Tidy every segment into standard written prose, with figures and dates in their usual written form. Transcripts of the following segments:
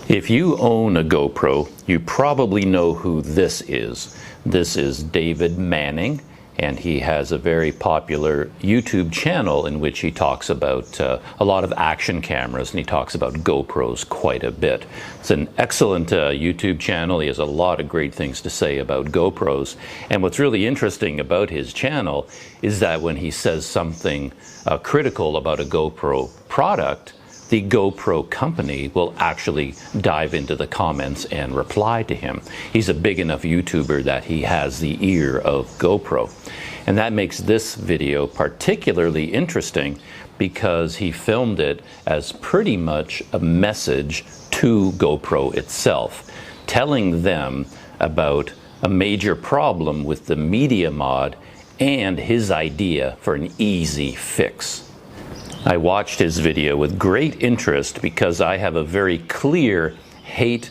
If you own a GoPro, you probably know who this is. This is David Manning, and he has a very popular YouTube channel in which he talks about a lot of action cameras, and he talks about GoPros quite a bit. It's an excellent YouTube channel. He has a lot of great things to say about GoPros. And what's really interesting about his channel is that when he says something critical about a GoPro product, the GoPro company will actually dive into the comments and reply to him. He's a big enough YouTuber that he has the ear of GoPro. And that makes this video particularly interesting because he filmed it as pretty much a message to GoPro itself, telling them about a major problem with the Media Mod and his idea for an easy fix. I watched his video with great interest because I have a very clear hate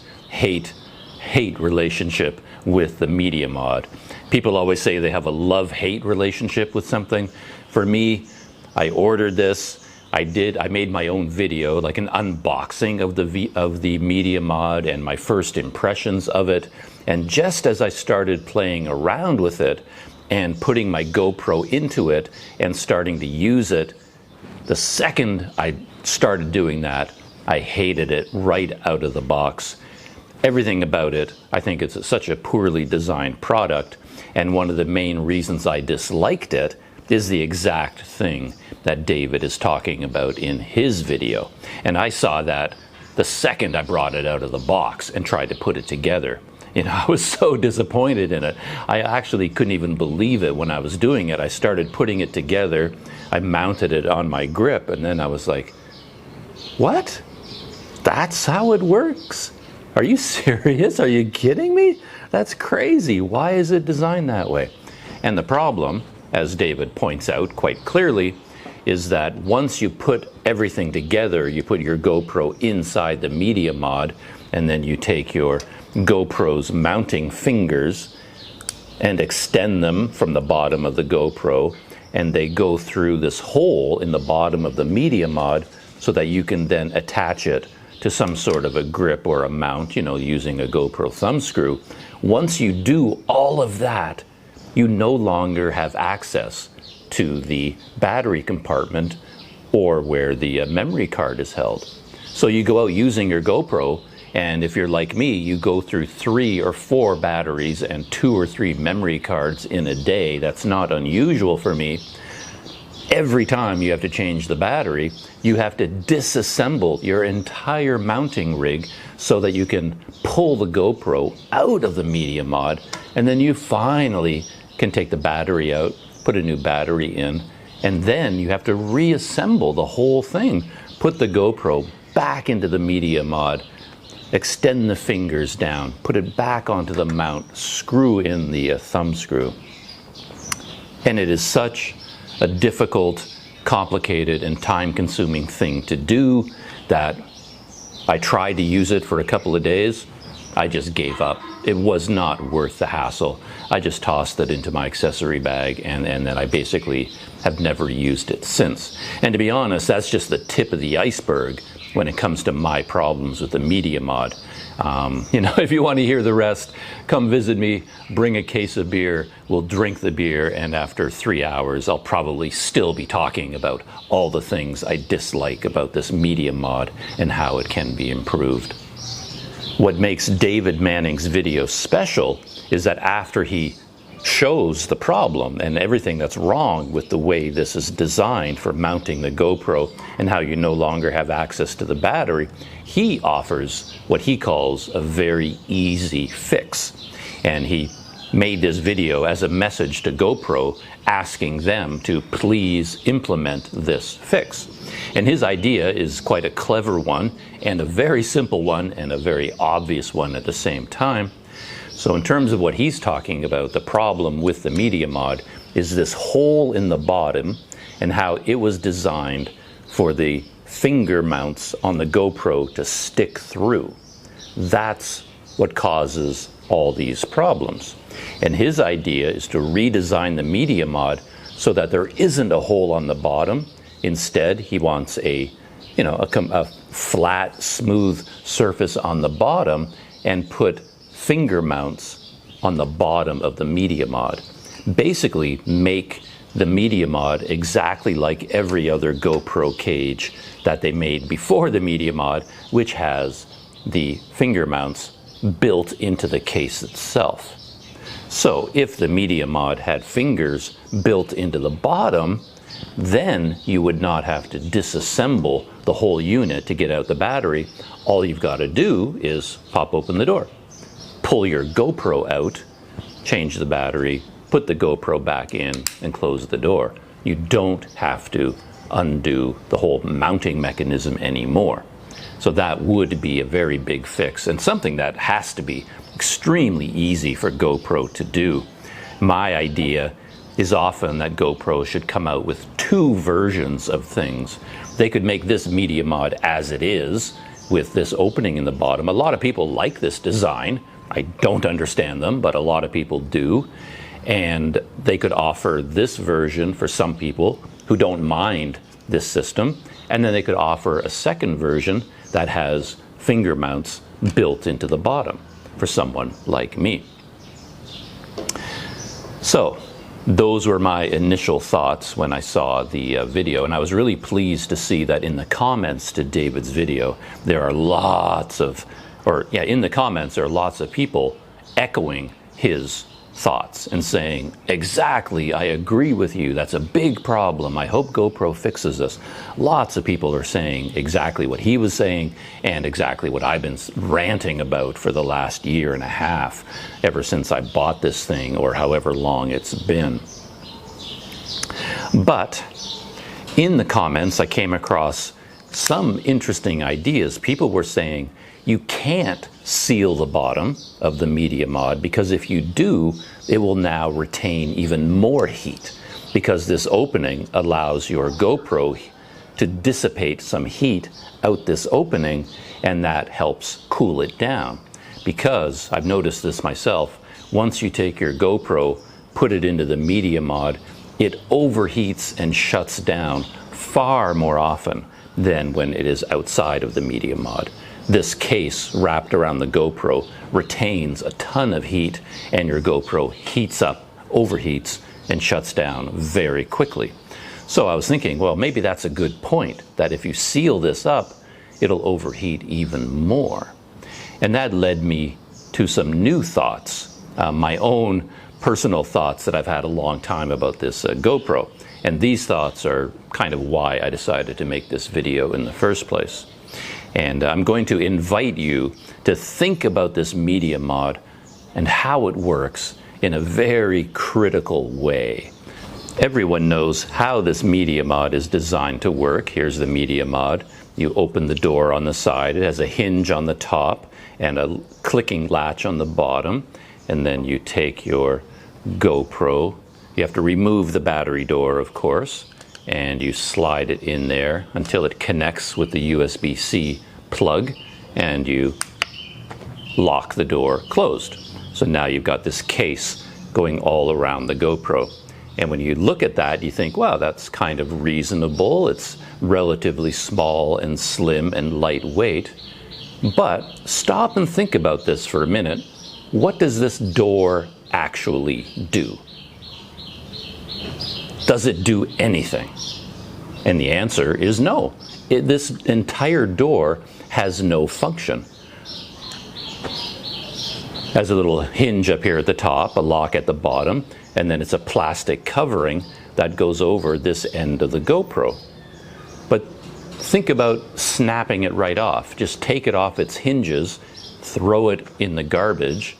relationship with the Media Mod. People always say they have a love-hate relationship with something. For me, I ordered this. I made my own video, like an unboxing of the Media Mod and my first impressions of it. And just as I started playing around with it and putting my GoPro into it and starting to use it, the second I started doing that, I hated it right out of the box. Everything about it, I think it's such a poorly designed product, and one of the main reasons I disliked it is the exact thing that David is talking about in his video. And I saw that the second I brought it out of the box and tried to put it together. You know, I was so disappointed in it. I actually couldn't even believe it when I was doing it. I started putting it together. I mounted it on my grip, and then I was like, what? That's how it works? Are you serious? Are you kidding me? That's crazy. Why is it designed that way? And the problem, as David points out quite clearly, is that once you put everything together, you put your GoPro inside the Media Mod, and then you take your GoPro's mounting fingers and extend them from the bottom of the GoPro, and they go through this hole in the bottom of the Media Mod so that you can then attach it to some sort of a grip or a mount, you know, using a GoPro thumb screw. Once you do all of that, you no longer have access to the battery compartment or where the memory card is held. So you go out using your GoPro, and if you're like me, you go through 3 or 4 batteries and 2 or 3 memory cards in a day. That's not unusual for me. Every time you have to change the battery, you have to disassemble your entire mounting rig so that you can pull the GoPro out of the Media Mod, and then you finally can take the battery out, put a new battery in, and then you have to reassemble the whole thing. Put the GoPro back into the Media Mod, extend the fingers down, put it back onto the mount, screw in the thumb screw. And it is such a difficult, complicated, and time-consuming thing to do that I tried to use it for a couple of days. I just gave up. It was not worth the hassle. I just tossed it into my accessory bag, and then I basically have never used it since. And to be honest, that's just the tip of the iceberg when it comes to my problems with the Media Mod. You know, if you want to hear the rest, come visit me, bring a case of beer, we'll drink the beer, and after 3 hours, I'll probably still be talking about all the things I dislike about this Media Mod and how it can be improved. What makes David Manning's video special is that after he shows the problem and everything that's wrong with the way this is designed for mounting the GoPro and how you no longer have access to the battery, he offers what he calls a very easy fix. And he made this video as a message to GoPro asking them to please implement this fix. And his idea is quite a clever one and a very simple one and a very obvious one at the same time. So in terms of what he's talking about, the problem with the Media Mod is this hole in the bottom and how it was designed for the finger mounts on the GoPro to stick through. That's what causes all these problems. And his idea is to redesign the Media Mod so that there isn't a hole on the bottom. Instead, he wants a flat, smooth surface on the bottom and put finger mounts on the bottom of the Media Mod. Basically make the Media Mod exactly like every other GoPro Cage that they made before the Media Mod, which has the finger mounts built into the case itself. So if the Media Mod had fingers built into the bottom, then you would not have to disassemble the whole unit to get out the battery. All you've got to do is pop open the door, pull your GoPro out, change the battery, put the GoPro back in, and close the door. You don't have to undo the whole mounting mechanism anymore. So that would be a very big fix, and something that has to be extremely easy for GoPro to do. My idea is often that GoPro should come out with 2 versions of things. They could make this Media Mod as it is, with this opening in the bottom. A lot of people like this design. I don't understand them, but a lot of people do. And they could offer this version for some people who don't mind this system. And then they could offer a second version that has finger mounts built into the bottom for someone like me. So those were my initial thoughts when I saw the video, and I was really pleased to see that in the comments to David's video there are lots of, in the comments there are lots of people echoing his thoughts and saying, exactly, I agree with you, that's a big problem, I hope GoPro fixes this. Lots of people are saying exactly what he was saying and exactly what I've been ranting about for the last year and a half, ever since I bought this thing, or however long it's been. But in the comments I came across some interesting ideas. People were saying you can't seal the bottom of the Media Mod, because if you do, it will now retain even more heat, because this opening allows your GoPro to dissipate some heat out this opening, and that helps cool it down. Because I've noticed this myself, once you take your GoPro, put it into the Media Mod, it overheats and shuts down far more often than when it is outside of the Media Mod. This case wrapped around the GoPro retains a ton of heat, and your GoPro heats up, overheats, and shuts down very quickly. So I was thinking, well, maybe that's a good point, that if you seal this up, it'll overheat even more. And that led me to some new thoughts, my own personal thoughts that I've had a long time about this GoPro. And these thoughts are kind of why I decided to make this video in the first place. And I'm going to invite you to think about this Media Mod and how it works in a very critical way. Everyone knows how this Media Mod is designed to work. Here's the Media Mod. You open the door on the side. It has a hinge on the top and a clicking latch on the bottom. And then you take your GoPro. You have to remove the battery door, of course, and you slide it in there until it connects with the USB-C plug, and you lock the door closed. So now you've got this case going all around the GoPro. And when you look at that, you think, wow, that's kind of reasonable. It's relatively small and slim and lightweight. But stop and think about this for a minute. What does this door actually do? Does it do anything? And the answer is no. This entire door has no function. Has a little hinge up here at the top, a lock at the bottom, and then it's a plastic covering that goes over this end of the GoPro. But think about snapping it right off. Just take it off its hinges, throw it in the garbage.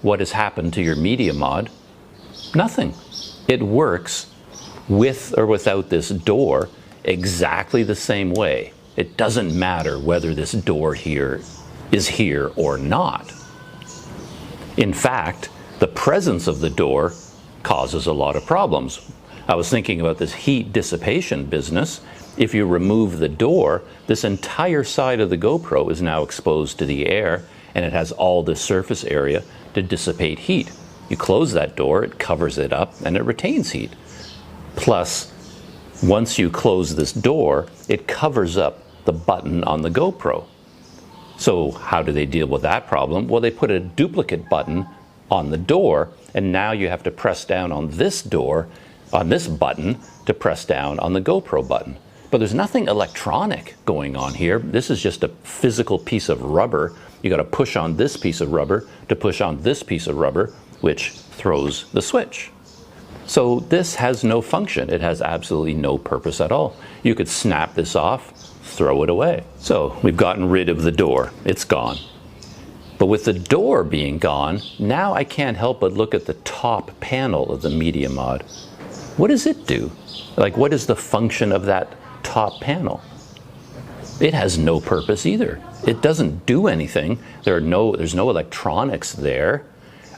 What has happened to your Media Mod? Nothing. It works with or without this door exactly the same way. It doesn't matter whether this door here is here or not. In fact, the presence of the door causes a lot of problems. I was thinking about this heat dissipation business. If you remove the door, this entire side of the GoPro is now exposed to the air, and it has all this surface area to dissipate heat. You close that door, it covers it up, and it retains heat. Plus, once you close this door, it covers up the button on the GoPro. So how do they deal with that problem? Well, they put a duplicate button on the door, and now you have to press down on this door, on this button, to press down on the GoPro button. But there's nothing electronic going on here. This is just a physical piece of rubber. You got to push on this piece of rubber to push on this piece of rubber, which throws the switch. So this has no function. It has absolutely no purpose at all. You could snap this off, throw it away. So we've gotten rid of the door. It's gone. But with the door being gone, now I can't help but look at the top panel of the Media Mod. What does it do? Like, what is the function of that top panel? It has no purpose either. It doesn't do anything. There's no electronics there.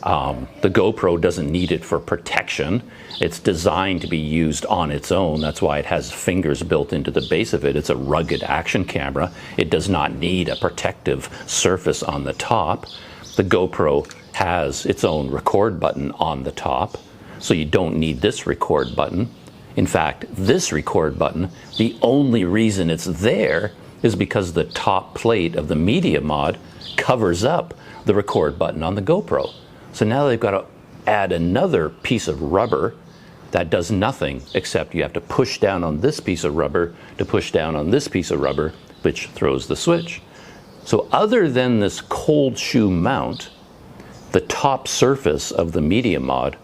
The GoPro doesn't need it for protection. It's designed to be used on its own. That's why it has fingers built into the base of it. It's a rugged action camera. It does not need a protective surface on the top. The GoPro has its own record button on the top, so you don't need this record button. In fact, this record button, the only reason it's there is because the top plate of the Media Mod covers up the record button on the GoPro. So now they've got to add another piece of rubber that does nothing except you have to push down on this piece of rubber to push down on this piece of rubber, which throws the switch. So other than this cold shoe mount, the top surface of the Media Mod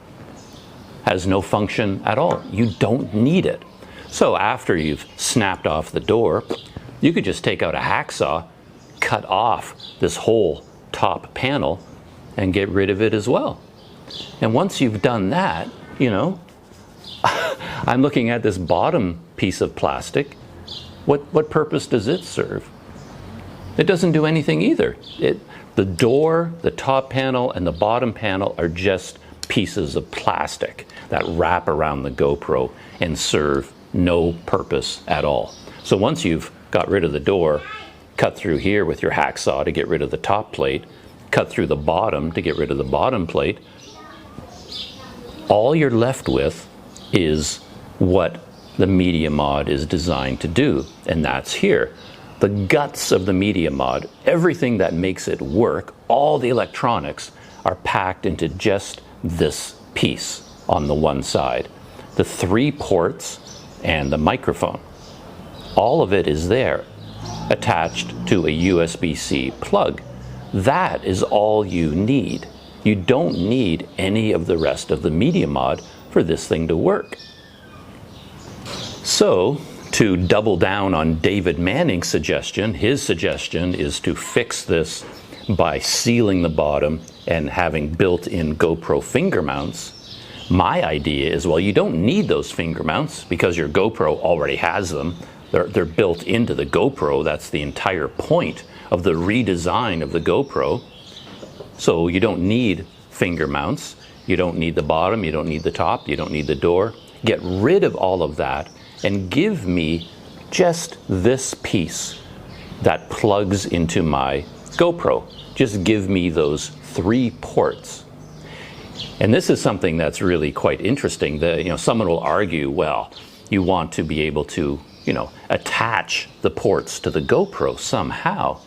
has no function at all. You don't need it. So after you've snapped off the door, you could just take out a hacksaw, cut off this whole top panel, and get rid of it as well. And once you've done that, you know, I'm looking at this bottom piece of plastic. What purpose does it serve? It doesn't do anything either. The door, the top panel, and the bottom panel are just pieces of plastic that wrap around the GoPro and serve no purpose at all. So once you've got rid of the door, cut through here with your hacksaw to get rid of the top plate, cut through the bottom to get rid of the bottom plate, all you're left with is what the Media Mod is designed to do, and that's here. The guts of the Media Mod, everything that makes it work, all the electronics are packed into just this piece on the one side. The 3 ports and the microphone. All of it is there, attached to a USB-C plug. That is all you need. You don't need any of the rest of the Media Mod for this thing to work. So, to double down on David Manning's suggestion, his suggestion is to fix this by sealing the bottom and having built-in GoPro finger mounts. My idea is, well, you don't need those finger mounts because your GoPro already has them. They're built into the GoPro. That's the entire point of the redesign of the GoPro. So you don't need finger mounts. You don't need the bottom. You don't need the top. You don't need the door. Get rid of all of that and give me just this piece that plugs into my GoPro. Just give me those 3 ports. And this is something that's really quite interesting. Someone will argue, well, you want to be able to, attach the ports to the GoPro somehow.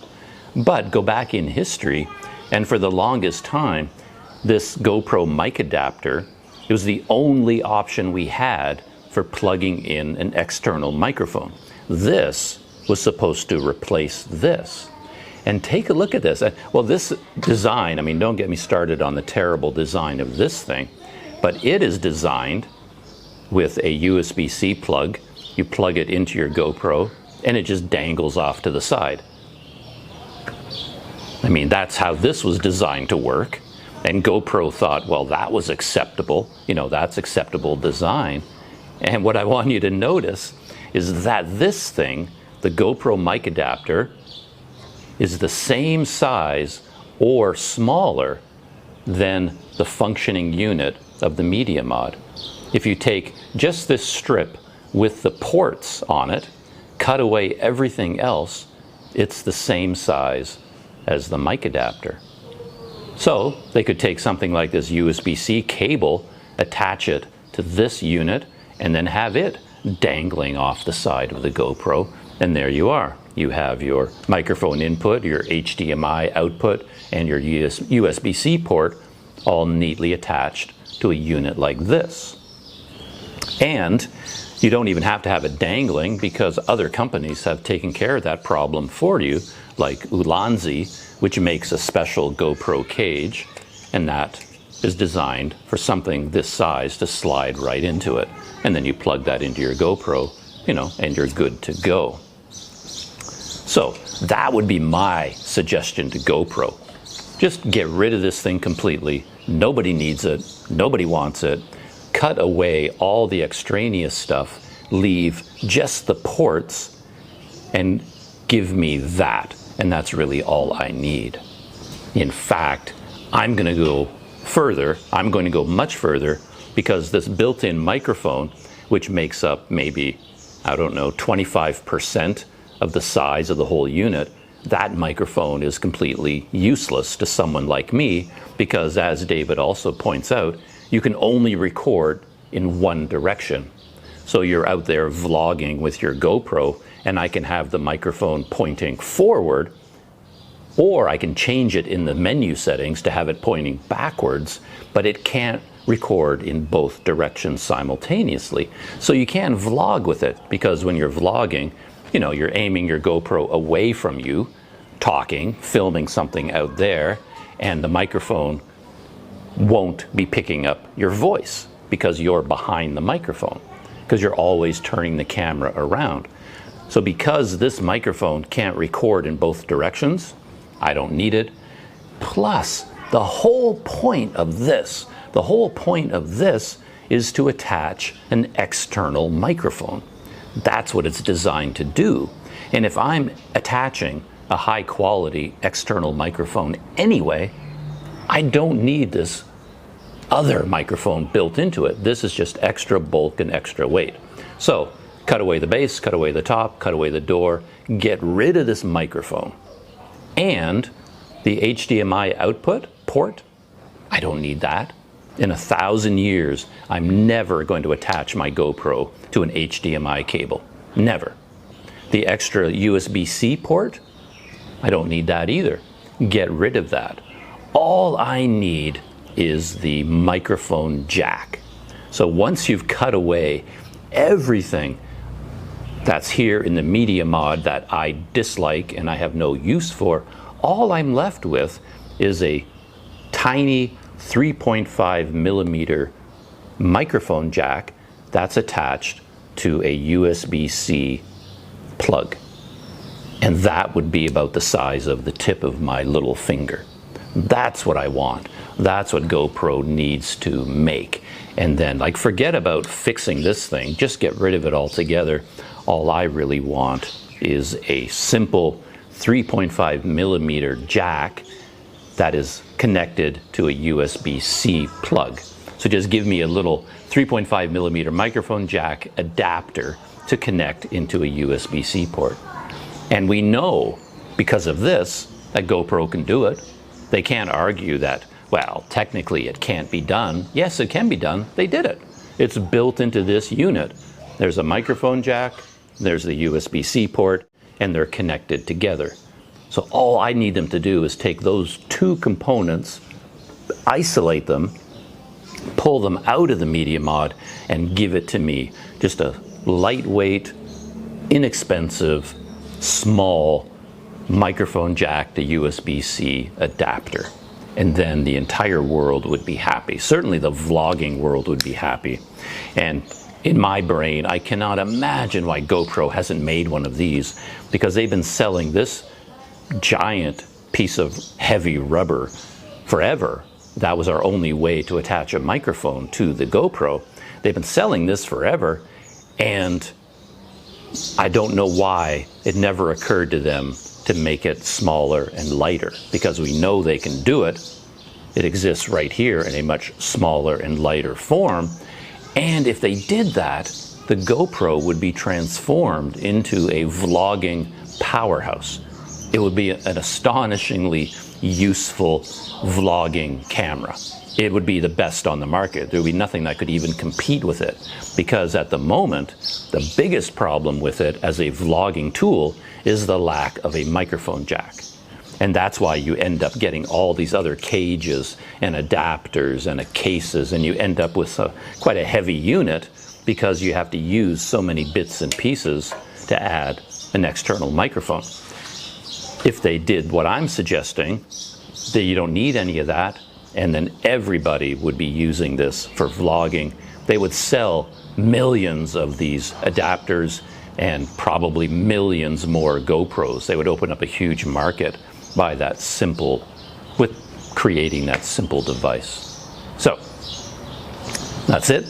But go back in history, and for the longest time, this GoPro Mic Adapter, it was the only option we had for plugging in an external microphone. This was supposed to replace this. And take a look at this. Well, this design, don't get me started on the terrible design of this thing, but it is designed with a USB-C plug. You plug it into your GoPro, and it just dangles off to the side. That's how this was designed to work. And GoPro thought, well, that was acceptable. That's acceptable design. And what I want you to notice is that this thing, the GoPro Mic Adapter, is the same size or smaller than the functioning unit of the Media Mod. If you take just this strip with the ports on it, cut away everything else, it's the same size as the mic adapter. So they could take something like this USB-C cable, attach it to this unit, and then have it dangling off the side of the GoPro, and there you are. You have your microphone input, your HDMI output, and your USB-C port all neatly attached to a unit like this. And you don't even have to have it dangling, because other companies have taken care of that problem for you, like Ulanzi, which makes a special GoPro Cage, and that is designed for something this size to slide right into it. And then you plug that into your GoPro, you know, and you're good to go. So that would be my suggestion to GoPro. Just get rid of this thing completely. Nobody needs it. Nobody wants it. Cut away all the extraneous stuff. Leave just the ports and give me that. And that's really all I need. In fact, I'm going to go further. I'm going to go much further, because this built-in microphone, which makes up maybe, I don't know, 25% of the size of the whole unit, that microphone is completely useless to someone like me, because, as David also points out, you can only record in one direction. So you're out there vlogging with your GoPro, and I can have the microphone pointing forward, or I can change it in the menu settings to have it pointing backwards, but it can't record in both directions simultaneously. So you can vlog with it, because when you're vlogging, you know, you're aiming your GoPro away from you, talking, filming something out there, and the microphone won't be picking up your voice because you're behind the microphone, because you're always turning the camera around. So because this microphone can't record in both directions, I don't need it. Plus, the whole point of this is to attach an external microphone. That's what it's designed to do. And if I'm attaching a high quality external microphone anyway, I don't need this other microphone built into it. This is just extra bulk and extra weight. So cut away the base, cut away the top, cut away the door, get rid of this microphone. And the HDMI output port, I don't need that. In 1,000 years, I'm never going to attach my GoPro to an HDMI cable. Never. The extra USB-C port, I don't need that either. Get rid of that. All I need is the microphone jack. So once you've cut away everything that's here in the Media Mod that I dislike and I have no use for, all I'm left with is a tiny 3.5 millimeter microphone jack that's attached to a USB-C plug. And that would be about the size of the tip of my little finger. That's what I want. That's what GoPro needs to make. And then, like, forget about fixing this thing. Just get rid of it altogether. All I really want is a simple 3.5 millimeter jack that is connected to a USB-C plug. So just give me a little 3.5 millimeter microphone jack adapter to connect into a USB-C port. And we know, because of this, that GoPro can do it. They can't argue that, well, technically it can't be done. Yes, it can be done. They did it. It's built into this unit. There's a microphone jack, there's the USB-C port, and they're connected together. So all I need them to do is take those two components, isolate them, pull them out of the Media Mod, and give it to me. Just a lightweight, inexpensive, small microphone jack to USB-C adapter. And then the entire world would be happy. Certainly the vlogging world would be happy. And in my brain, I cannot imagine why GoPro hasn't made one of these, because they've been selling this giant piece of heavy rubber forever. That was our only way to attach a microphone to the GoPro. They've been selling this forever, and I don't know why it never occurred to them to make it smaller and lighter, because we know they can do it. It exists right here in a much smaller and lighter form. And if they did that, the GoPro would be transformed into a vlogging powerhouse. It would be an astonishingly useful vlogging camera. it would be the best on the market. There would be nothing that could even compete with it, because at the moment, the biggest problem with it as a vlogging tool is the lack of a microphone jack. And that's why you end up getting all these other cages and adapters and cases, and you end up with quite a heavy unit, because you have to use so many bits and pieces to add an external microphone. If they did what I'm suggesting, that you don't need any of that, and then everybody would be using this for vlogging, they would sell millions of these adapters and probably millions more GoPros. They would open up a huge market by that simple, with creating that simple device. So that's it.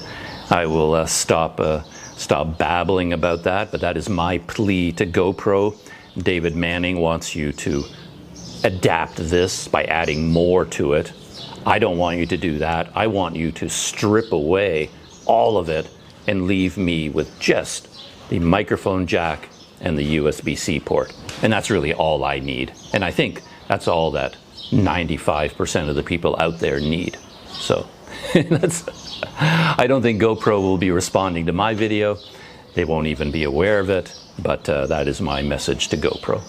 I will stop babbling about that, but that is my plea to GoPro. David Manning wants you to adapt this by adding more to it. I don't want you to do that. I want you to strip away all of it and leave me with just the microphone jack and the USB-C port. And that's really all I need. And I think that's all that 95% of the people out there need. So I don't think GoPro will be responding to my video. They won't even be aware of it, but that is my message to GoPro.